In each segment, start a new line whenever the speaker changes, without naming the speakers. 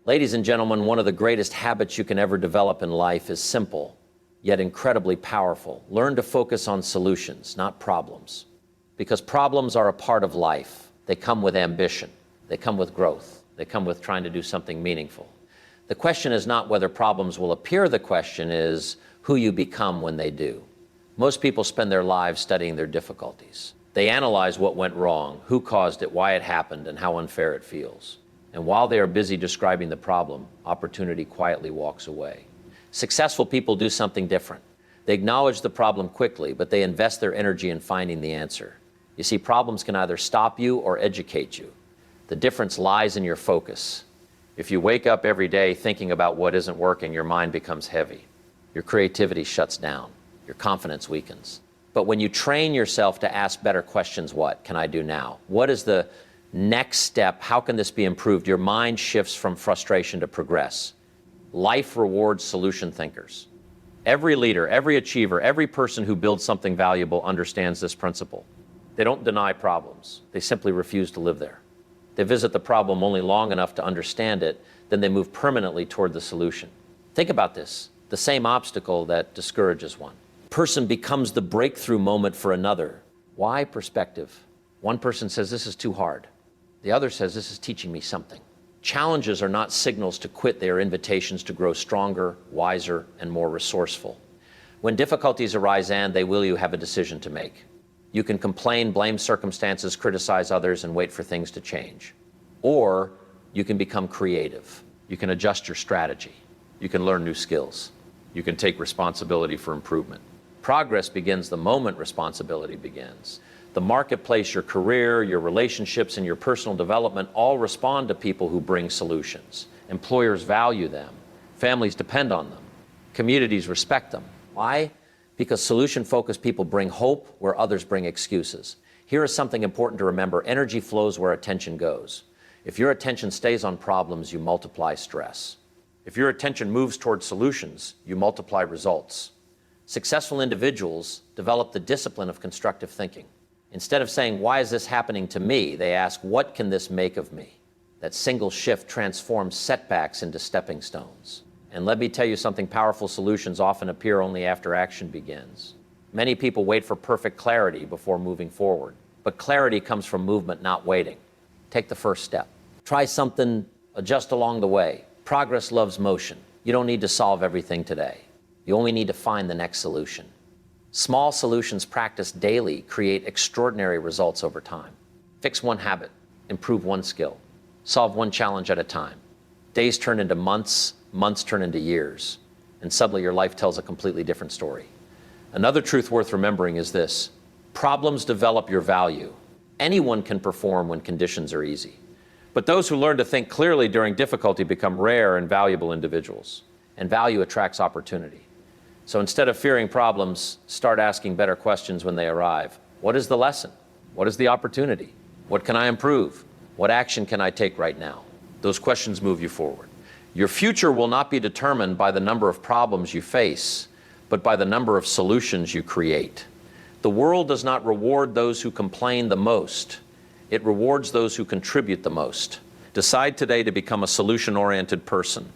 Ladies and gentlemen, one of the greatest habits you can ever develop in life is simple, yet incredibly powerful. Learn to focus on solutions, not problems. Because problems are a part of life. They come with ambition. They come with growth. They come with trying to do something meaningful. The question is not whether problems will appear. The question is who you become when they do. Most people spend their lives studying their difficulties. They analyze what went wrong, who caused it, why it happened, and how unfair it feels. And while they are busy describing the problem, opportunity quietly walks away. Successful people do something different. They acknowledge the problem quickly, but they invest their energy in finding the answer. You see, problems can either stop you or educate you. The difference lies in your focus. If you wake up every day thinking about what isn't working, your mind becomes heavy. Your creativity shuts down. Your confidence weakens. But when you train yourself to ask better questions, what can I do now? What is the next step? How can this be improved? Your mind shifts from frustration to progress. Life rewards solution thinkers. Every leader, every achiever, every person who builds something valuable understands this principle. They don't deny problems. They simply refuse to live there. They visit the problem only long enough to understand it, then they move permanently toward the solution. Think about this, the same obstacle that discourages one. A person becomes the breakthrough moment for another. Why? Perspective. One person says, this is too hard. The other says, this is teaching me something. Challenges are not signals to quit. They are invitations to grow stronger, wiser, and more resourceful. When difficulties arise, and they will, you have a decision to make. You can complain, blame circumstances, criticize others, and wait for things to change. Or you can become creative. You can adjust your strategy. You can learn new skills. You can take responsibility for improvement. Progress begins the moment responsibility begins. The marketplace, your career, your relationships, and your personal development all respond to people who bring solutions. Employers value them. Families depend on them. Communities respect them. Why? Because solution-focused people bring hope where others bring excuses. Here is something important to remember. Energy flows where attention goes. If your attention stays on problems, you multiply stress. If your attention moves toward solutions, you multiply results. Successful individuals develop the discipline of constructive thinking. Instead of saying, why is this happening to me? They ask, what can this make of me? That single shift transforms setbacks into stepping stones. And let me tell you something, powerful solutions often appear only after action begins. Many people wait for perfect clarity before moving forward. But clarity comes from movement, not waiting. Take the first step. Try something, adjust along the way. Progress loves motion. You don't need to solve everything today. You only need to find the next solution. Small solutions practiced daily create extraordinary results over time. Fix one habit, improve one skill, solve one challenge at a time. Days turn into months, months turn into years, and suddenly your life tells a completely different story. Another truth worth remembering is this: problems develop your value. Anyone can perform when conditions are easy. But those who learn to think clearly during difficulty become rare and valuable individuals. And value attracts opportunity. So instead of fearing problems, start asking better questions when they arrive. What is the lesson? What is the opportunity? What can I improve? What action can I take right now? Those questions move you forward. Your future will not be determined by the number of problems you face, but by the number of solutions you create. The world does not reward those who complain the most. It rewards those who contribute the most. Decide today to become a solution-oriented person.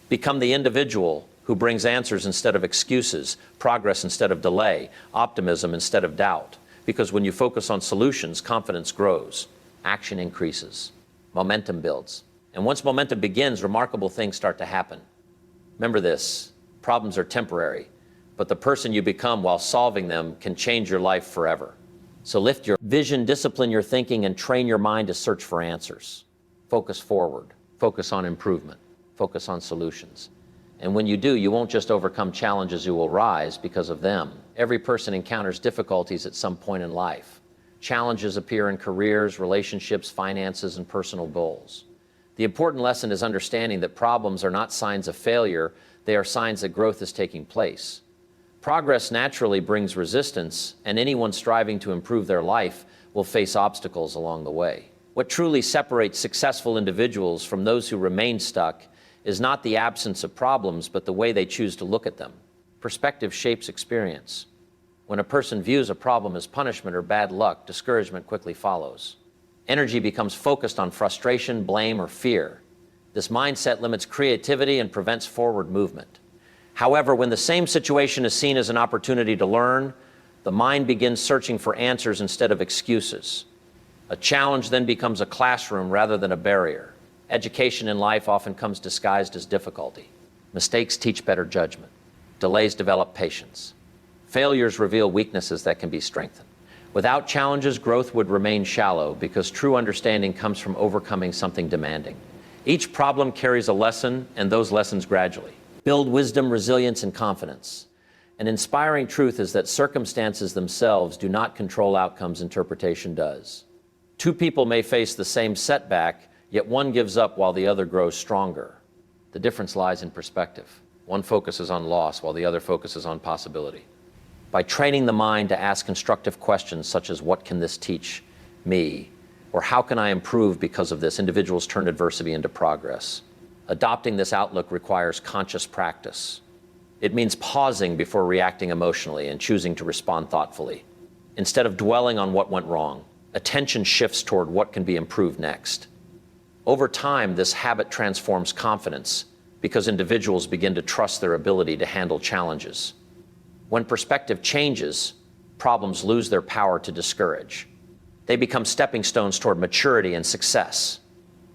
Become the individual who brings answers instead of excuses, progress instead of delay, optimism instead of doubt. Because when you focus on solutions, confidence grows, action increases, momentum builds. And once momentum begins, remarkable things start to happen. Remember this, problems are temporary, but the person you become while solving them can change your life forever. So lift your vision, discipline your thinking, and train your mind to search for answers. Focus forward, focus on improvement, focus on solutions. And when you do, you won't just overcome challenges, you will rise because of them. Every person encounters difficulties at some point in life. Challenges appear in careers, relationships, finances, and personal goals. The important lesson is understanding that problems are not signs of failure, they are signs that growth is taking place. Progress naturally brings resistance, and anyone striving to improve their life will face obstacles along the way. What truly separates successful individuals from those who remain stuck is not the absence of problems, but the way they choose to look at them. Perspective shapes experience. When a person views a problem as punishment or bad luck, discouragement quickly follows. Energy becomes focused on frustration, blame, or fear. This mindset limits creativity and prevents forward movement. However, when the same situation is seen as an opportunity to learn, the mind begins searching for answers instead of excuses. A challenge then becomes a classroom rather than a barrier. Education in life often comes disguised as difficulty. Mistakes teach better judgment. Delays develop patience. Failures reveal weaknesses that can be strengthened. Without challenges, growth would remain shallow because true understanding comes from overcoming something demanding. Each problem carries a lesson, and those lessons gradually build wisdom, resilience, and confidence. An inspiring truth is that circumstances themselves do not control outcomes, interpretation does. Two people may face the same setback, yet one gives up while the other grows stronger. The difference lies in perspective. One focuses on loss while the other focuses on possibility. By training the mind to ask constructive questions such as, what can this teach me? Or how can I improve because of this? Individuals turn adversity into progress. Adopting this outlook requires conscious practice. It means pausing before reacting emotionally and choosing to respond thoughtfully. Instead of dwelling on what went wrong, attention shifts toward what can be improved next. Over time, this habit transforms confidence because individuals begin to trust their ability to handle challenges. When perspective changes, problems lose their power to discourage. They become stepping stones toward maturity and success.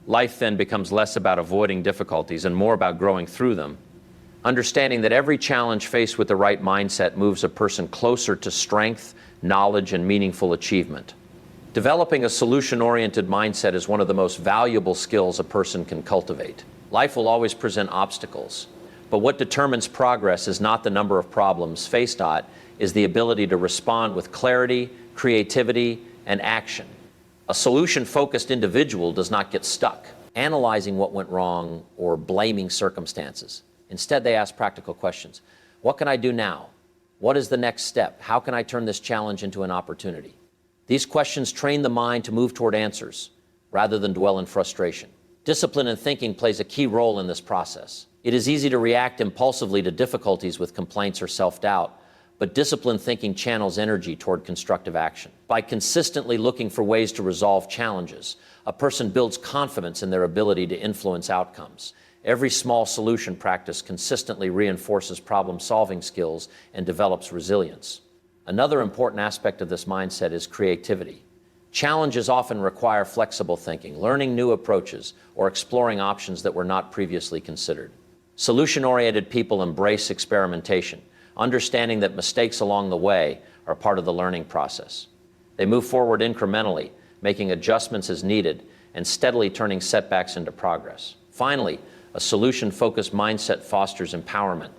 Life then becomes less about avoiding difficulties and more about growing through them. Understanding that every challenge faced with the right mindset moves a person closer to strength, knowledge, and meaningful achievement. Developing a solution-oriented mindset is one of the most valuable skills a person can cultivate. Life will always present obstacles, but what determines progress is not the number of problems faced, is the ability to respond with clarity, creativity, and action. A solution-focused individual does not get stuck analyzing what went wrong or blaming circumstances. Instead, they ask practical questions. What can I do now? What is the next step? How can I turn this challenge into an opportunity? These questions train the mind to move toward answers rather than dwell in frustration. Discipline and thinking plays a key role in this process. It is easy to react impulsively to difficulties with complaints or self-doubt, but disciplined thinking channels energy toward constructive action. By consistently looking for ways to resolve challenges, a person builds confidence in their ability to influence outcomes. Every small solution practice consistently reinforces problem-solving skills and develops resilience. Another important aspect of this mindset is creativity. Challenges often require flexible thinking, learning new approaches, or exploring options that were not previously considered. Solution-oriented people embrace experimentation, understanding that mistakes along the way are part of the learning process. They move forward incrementally, making adjustments as needed, and steadily turning setbacks into progress. Finally, a solution-focused mindset fosters empowerment.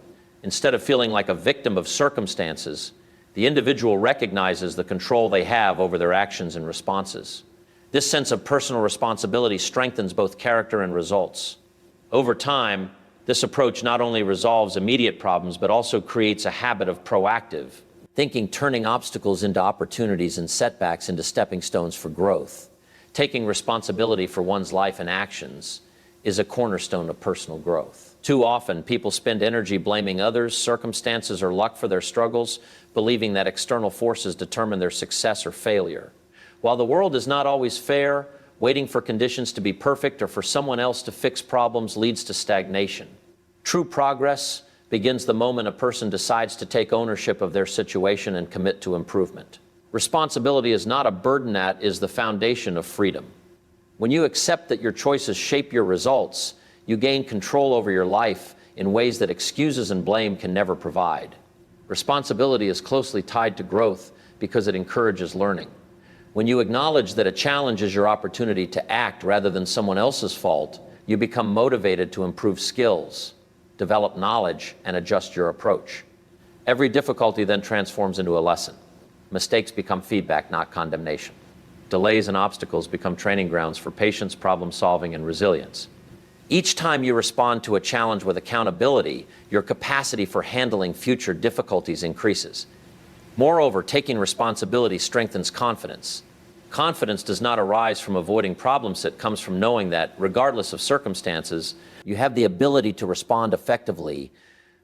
Instead of feeling like a victim of circumstances, the individual recognizes the control they have over their actions and responses. This sense of personal responsibility strengthens both character and results. Over time, this approach not only resolves immediate problems, but also creates a habit of proactive thinking, turning obstacles into opportunities and setbacks into stepping stones for growth. Taking responsibility for one's life and actions is a cornerstone of personal growth. Too often, people spend energy blaming others, circumstances, or luck for their struggles, believing that external forces determine their success or failure. While the world is not always fair, waiting for conditions to be perfect or for someone else to fix problems leads to stagnation. True progress begins the moment a person decides to take ownership of their situation and commit to improvement. Responsibility is not a burden, that is the foundation of freedom. When you accept that your choices shape your results, you gain control over your life in ways that excuses and blame can never provide. Responsibility is closely tied to growth because it encourages learning. When you acknowledge that a challenge is your opportunity to act rather than someone else's fault, you become motivated to improve skills, develop knowledge, and adjust your approach. Every difficulty then transforms into a lesson. Mistakes become feedback, not condemnation. Delays and obstacles become training grounds for patience, problem solving, and resilience. Each time you respond to a challenge with accountability, your capacity for handling future difficulties increases. Moreover, taking responsibility strengthens confidence. Confidence does not arise from avoiding problems, it comes from knowing that, regardless of circumstances, you have the ability to respond effectively.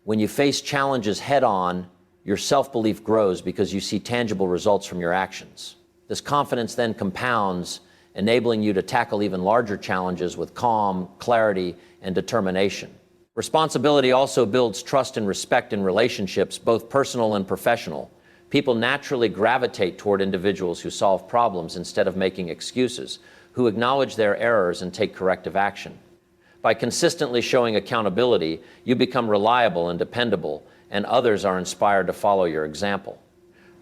When you face challenges head-on, your self-belief grows because you see tangible results from your actions. This confidence then compounds, enabling you to tackle even larger challenges with calm, clarity, and determination. Responsibility also builds trust and respect in relationships, both personal and professional. People naturally gravitate toward individuals who solve problems instead of making excuses, who acknowledge their errors and take corrective action. By consistently showing accountability, you become reliable and dependable, and others are inspired to follow your example.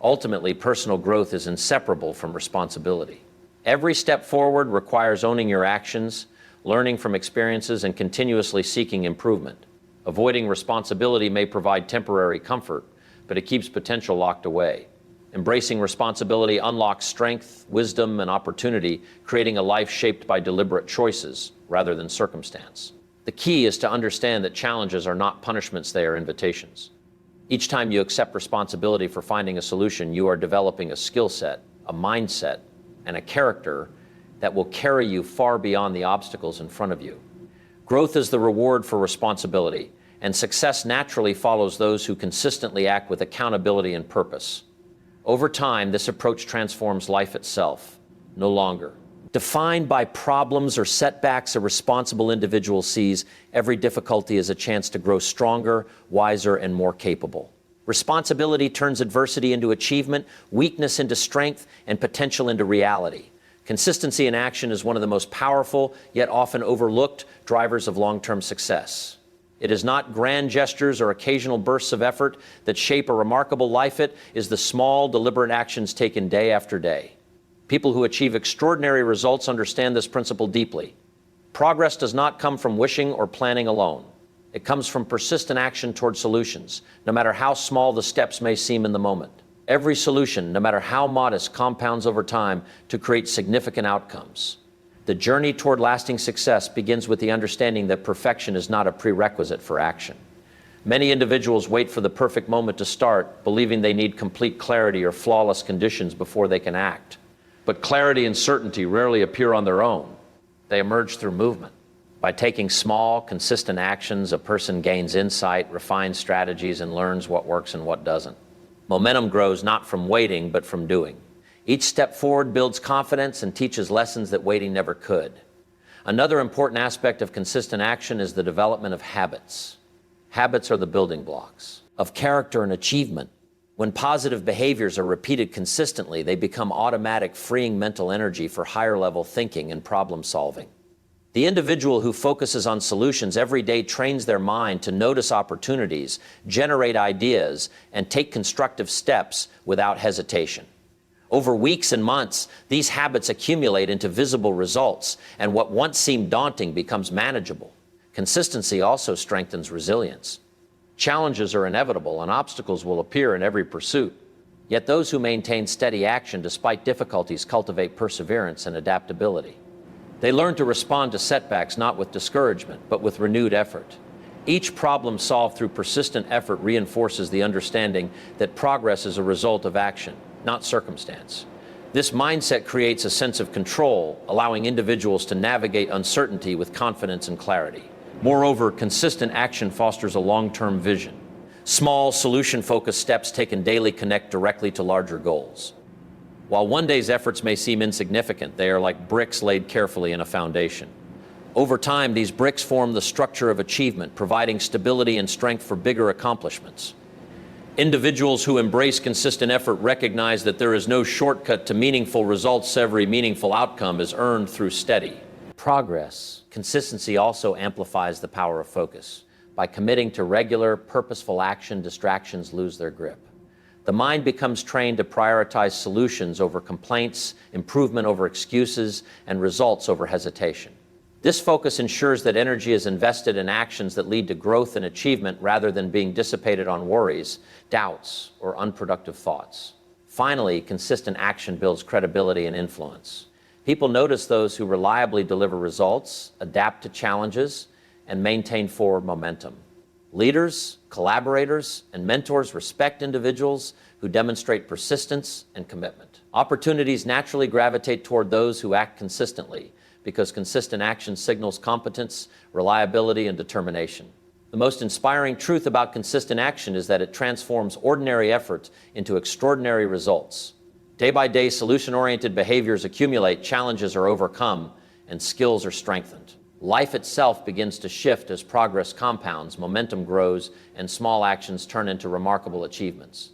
Ultimately, personal growth is inseparable from responsibility. Every step forward requires owning your actions, learning from experiences, and continuously seeking improvement. Avoiding responsibility may provide temporary comfort, but it keeps potential locked away. Embracing responsibility unlocks strength, wisdom, and opportunity, creating a life shaped by deliberate choices rather than circumstance. The key is to understand that challenges are not punishments, they are invitations. Each time you accept responsibility for finding a solution, you are developing a skill set, a mindset, and a character that will carry you far beyond the obstacles in front of you. Growth is the reward for responsibility, and success naturally follows those who consistently act with accountability and purpose. Over time, this approach transforms life itself, no longer defined by problems or setbacks. A responsible individual sees every difficulty as a chance to grow stronger, wiser, and more capable. Responsibility turns adversity into achievement, weakness into strength, and potential into reality. Consistency in action is one of the most powerful, yet often overlooked, drivers of long-term success. It is not grand gestures or occasional bursts of effort that shape a remarkable life. It is the small, deliberate actions taken day after day. People who achieve extraordinary results understand this principle deeply. Progress does not come from wishing or planning alone. It comes from persistent action toward solutions, no matter how small the steps may seem in the moment. Every solution, no matter how modest, compounds over time to create significant outcomes. The journey toward lasting success begins with the understanding that perfection is not a prerequisite for action. Many individuals wait for the perfect moment to start, believing they need complete clarity or flawless conditions before they can act. But clarity and certainty rarely appear on their own. They emerge through movement. By taking small, consistent actions, a person gains insight, refines strategies, and learns what works and what doesn't. Momentum grows not from waiting, but from doing. Each step forward builds confidence and teaches lessons that waiting never could. Another important aspect of consistent action is the development of habits. Habits are the building blocks of character and achievement. When positive behaviors are repeated consistently, they become automatic, freeing mental energy for higher-level thinking and problem solving. The individual who focuses on solutions every day trains their mind to notice opportunities, generate ideas, and take constructive steps without hesitation. Over weeks and months, these habits accumulate into visible results, and what once seemed daunting becomes manageable. Consistency also strengthens resilience. Challenges are inevitable, and obstacles will appear in every pursuit. Yet those who maintain steady action despite difficulties cultivate perseverance and adaptability. They learn to respond to setbacks not with discouragement, but with renewed effort. Each problem solved through persistent effort reinforces the understanding that progress is a result of action, not circumstance. This mindset creates a sense of control, allowing individuals to navigate uncertainty with confidence and clarity. Moreover, consistent action fosters a long-term vision. Small, solution-focused steps taken daily connect directly to larger goals. While one day's efforts may seem insignificant, they are like bricks laid carefully in a foundation. Over time, these bricks form the structure of achievement, providing stability and strength for bigger accomplishments. Individuals who embrace consistent effort recognize that there is no shortcut to meaningful results. Every meaningful outcome is earned through steady progress. Consistency also amplifies the power of focus. By committing to regular, purposeful action, distractions lose their grip. The mind becomes trained to prioritize solutions over complaints, improvement over excuses, and results over hesitation. This focus ensures that energy is invested in actions that lead to growth and achievement rather than being dissipated on worries, doubts, or unproductive thoughts. Finally, consistent action builds credibility and influence. People notice those who reliably deliver results, adapt to challenges, and maintain forward momentum. Leaders, collaborators, and mentors respect individuals who demonstrate persistence and commitment. Opportunities naturally gravitate toward those who act consistently, because consistent action signals competence, reliability, and determination. The most inspiring truth about consistent action is that it transforms ordinary effort into extraordinary results. Day by day, solution-oriented behaviors accumulate, challenges are overcome, and skills are strengthened. Life itself begins to shift as progress compounds, momentum grows, and small actions turn into remarkable achievements.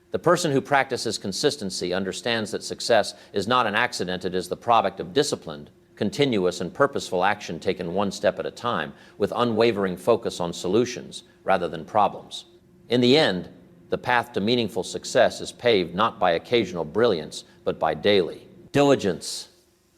The person who practices consistency understands that success is not an accident, it is the product of disciplined, continuous, and purposeful action taken one step at a time, with unwavering focus on solutions rather than problems. In the end, the path to meaningful success is paved not by occasional brilliance, but by daily diligence.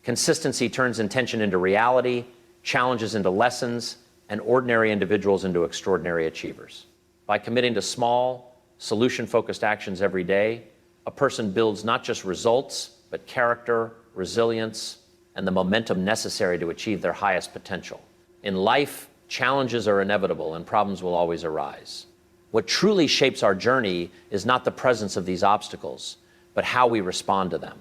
Consistency turns intention into reality, challenges into lessons, and ordinary individuals into extraordinary achievers. By committing to small, solution-focused actions every day, a person builds not just results, but character, resilience, and the momentum necessary to achieve their highest potential. In life, challenges are inevitable and problems will always arise. What truly shapes our journey is not the presence of these obstacles, but how we respond to them.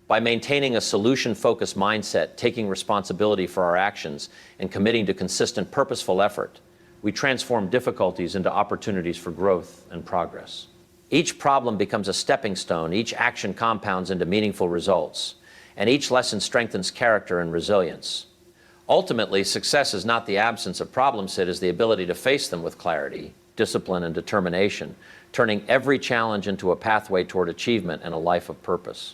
By maintaining a solution-focused mindset, taking responsibility for our actions, and committing to consistent, purposeful effort, we transform difficulties into opportunities for growth and progress. Each problem becomes a stepping stone, each action compounds into meaningful results, and each lesson strengthens character and resilience. Ultimately, success is not the absence of problems, it is the ability to face them with clarity, discipline, and determination, turning every challenge into a pathway toward achievement and a life of purpose.